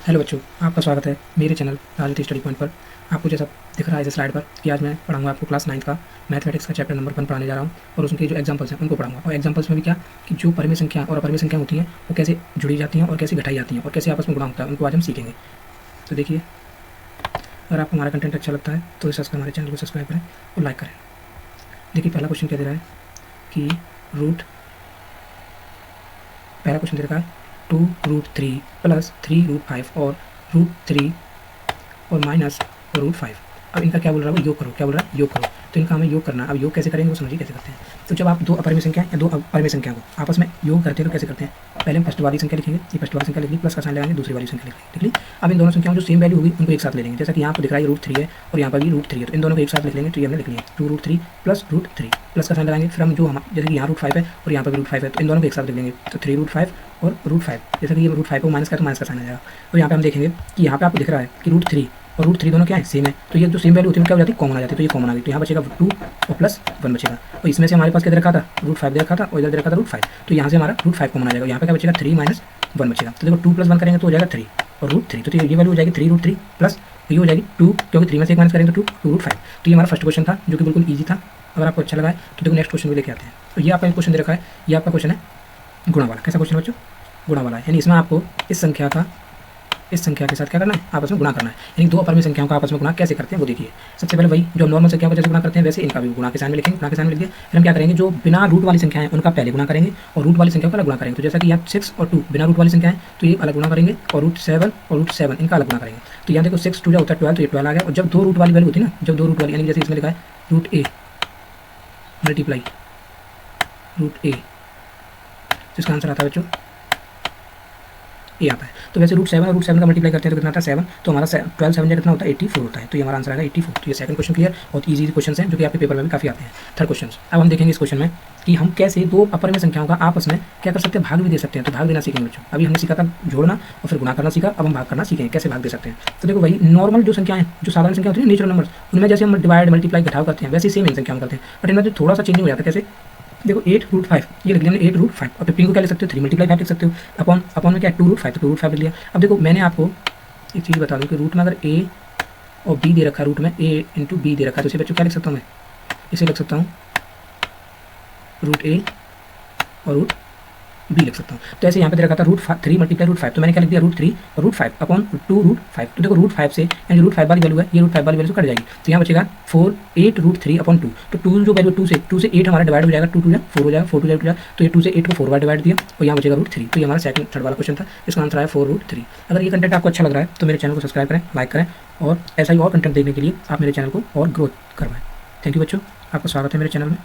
Hello बच्चों, आपका स्वागत है मेरे चैनल राजनीति स्टडी पॉइंट पर। आपको जैसा दिख रहा है इस स्लाइड पर कि आज मैं पढ़ाऊंगा आपको क्लास 9 का मैथमेटिक्स का चैप्टर नंबर 1 पढ़ाने जा रहा हूं और उसके जो एग्जांपल्स हैं उनको पढ़ाऊंगा। और एग्जांपल्स में भी क्या कि जो परिमेय संख्या और अपरिमेय संख्या होती हैं वो कैसे जुड़ी जाती हैं और कैसे घटाई जाती हैं और कैसे आपस में गुणा होता है, उनको आज हम सीखेंगे। तो देखिए, अगर आपको हमारा कंटेंट अच्छा लगता है तो हमारे चैनल को सब्सक्राइब करें और लाइक करें। देखिए, पहला क्वेश्चन क्या दे रहा है कि पहला क्वेश्चन दे रखा है 2√3 प्लस 3√5 और √3 और माइनस √5। अब इनका क्या बोल रहा है, योग करो। क्या बोल रहा है, योग करो। तो इनका हमें योग करना है। अब योग कैसे करेंगे वो समझिए कैसे करते हैं। तो जब आप दो अपरिमेय संख्या या दो अपरिमेय संख्या को आपस में योग करते हैं तो कैसे करते हैं। पहले हम फर्स्ट वाली संख्या लिखेंगे, ये फर्स्ट वाली संख्या लिख ली, प्लस का साइन लगाएंगे, दूसरी वाली संख्या लिख ली। अब इन दोनों संख्याओं जो सेम वैल्यू होगी उनको एक साथ ले लेंगे। जैसा कि यहाँ पर दिख रहा है √3 है और यहाँ पर भी √3 है, तो इन दोनों को एक साथ लिख लेंगे। तो ये हमने लिख लिया 2√3 प्लस √3, प्लस का साइन लगाएंगे। फिर हम जो हम जैसे कि यहाँ √5 है और यहाँ पर भी √5 है, तो इन दोनों को एक साथ लिख लेंगे। तो 3√5 और √5, जैसा कि ये √5 को माइनस का तो माइनस का साइन आ जाएगा। तो यहाँ पे हम देखेंगे कि यहाँ पे आपको दिख रहा है कि √3 और √3 दोनों क्या है, सेम है। तो ये जो सेम वैल्यू होती है क्या हो जाती है, कॉमन आ जाती है। तो ये कॉमन आ गई, तो यहाँ बचेगा 2 और प्लस 1 बचेगा। और इसमें से हमारे पास क्या दे रखा था, √5 दे रखा था और इधर दे रखा था √5। तो यहाँ से हमारा √5 कॉमन आ जाएगा। यहाँ पे क्या बचेगा, 3 माइनस 1 बचेगा। तो देखो 2 + 1 करेंगे तो हो जाएगा 3 और √3। तो ये वैल्यू हो जाएगी 3√3 प्लस ये हो जाएगी 2, क्योंकि 3 में से 1 माइनस करेंगे तो 2√5। तो ये हमारा फर्स्ट क्वेश्चन था जो कि बिल्कुल ईजी था। अगर आपको अच्छा लगा है तो देखो नेक्स्ट क्वेश्चन भी लेके आते हैं। तो ये आपका क्वेश्चन दे रखा है, ये आपका क्वेश्चन है गुणा वाला। कैसा क्वेश्चन बच्चों, गुणा वाला है। यानी इसमें आपको इस संख्या के साथ क्या करना है, आपस में गुणा करना है। यानी दो अपरिमेय संख्याओं का आपस में गुणा कैसे करते हैं वो देखिए। सबसे पहले वही जो नॉर्मल संख्याओं का जैसे गुणा करते हैं वैसे इनका भी गुणा के साइन में लिखेंगे। गुणा के साइन में लिख दिया। फिर हम क्या करेंगे, जो बिना रूट वाली संख्या है उनका पहले गुणा करेंगे और रूट वाली संख्या का अलग गुणा करेंगे। तो जैसा कि यहाँ 6 और 2 बिना रूट वाली संख्या है तो ये अलग गुणा करेंगे और √7 और √7 इनका अलग गुणा करेंगे। तो यहाँ देखो 6 2 होता है 12, तो ये 12 आ गया। और जब दो रूट वाली वैल्यू होती है ना, जब दो रूट वाली, यानी जैसे इसमें लिखा है √a मल्टीप्लाई √a, तो इसका आंसर आता है बच्चों ये आता है। तो वैसे √7 और √7 का मल्टीप्लाई करते हैं तो कितना आता है 7। तो हमारा 12 7 कितना होता है 84 होता है। तो ये हमारा आंसर आएगा 84। तो ये सेकंड क्वेश्चन क्लियर। बहुत ईजी क्वेश्चन हैं जो कि आपके पेपर में भी काफी आते हैं। थर्ड क्वेश्चन, अब हम देखेंगे इस क्वेश्चन में कि हम कैसे दो अपरिमेय संख्याओं का आपस में क्या कर सकते हैं, भाग भी दे सकते हैं। तो भाग देना सीखेंगे बच्चों। अभी हमने सीखा था जोड़ना और फिर गुणा करना सीखा, अब हम भाग करना सीखेंगे कैसे भाग दे सकते हैं। तो देखो वही नॉर्मल जो संख्याएं जो साधारण संख्या होती है नेचुरल नंबर, उनमें जैसे हम डिवाइड मल्टीप्लाई घटाव करते हैं वैसे सेम इन संख्याओं करते हैं। बट इनमें जो थोड़ा सा चेंजिंग हो जाता है। कैसे, देखो 8√5 ये लिख लिया हमने 8√5। और 15 को क्या लिख सकते हो, 3 × 5 लिख सकते हो। अपॉन में क्या 2√5, तो 2√5 लिख लिया। अब देखो मैंने आपको एक चीज़ बता दूं कि रूट में अगर a और b दे रखा है, रूट में a × b दे रखा है, तो इसे बच्चों क्या लिख सकता हूँ मैं, इसे लिख सकता हूँ √a और √b लिख सकता हूँ। तो ऐसे यहाँ पे दे रखा था √3 × √5, तो मैंने क्या लिख दिया √3 और √5 अपॉन 2√5। तो देखो √5 से यानी √5 वाली वैल्यू है, ये √5 वाली वैल्यू कट जाएगी। तो यहाँ बचेगा 8√3 अपॉन 2। तो 2 जो वैल्यू 2 से 8 हमारा डिवाइड हो जाएगा, 2 2 4 हो जाएगा, 4 2 जाएगा। तो ये 2 से 8 को 4 बार डिवाइड दिया और यहाँ बचेगा √3। तो ये हमारा थर्ड वाला क्वेश्चन था। इसका आंसर आया 4√3। अगर ये कंटेंट आपको अच्छा लग रहा है तो मेरे चैनल को सब्सक्राइब करें, लाइक करें और ऐसा ही और कंटेंट देखने के लिए आप मेरे चैनल को और ग्रोथ करवाएं। थैंक यू बच्चों, आपका स्वागत है मेरे चैनल में।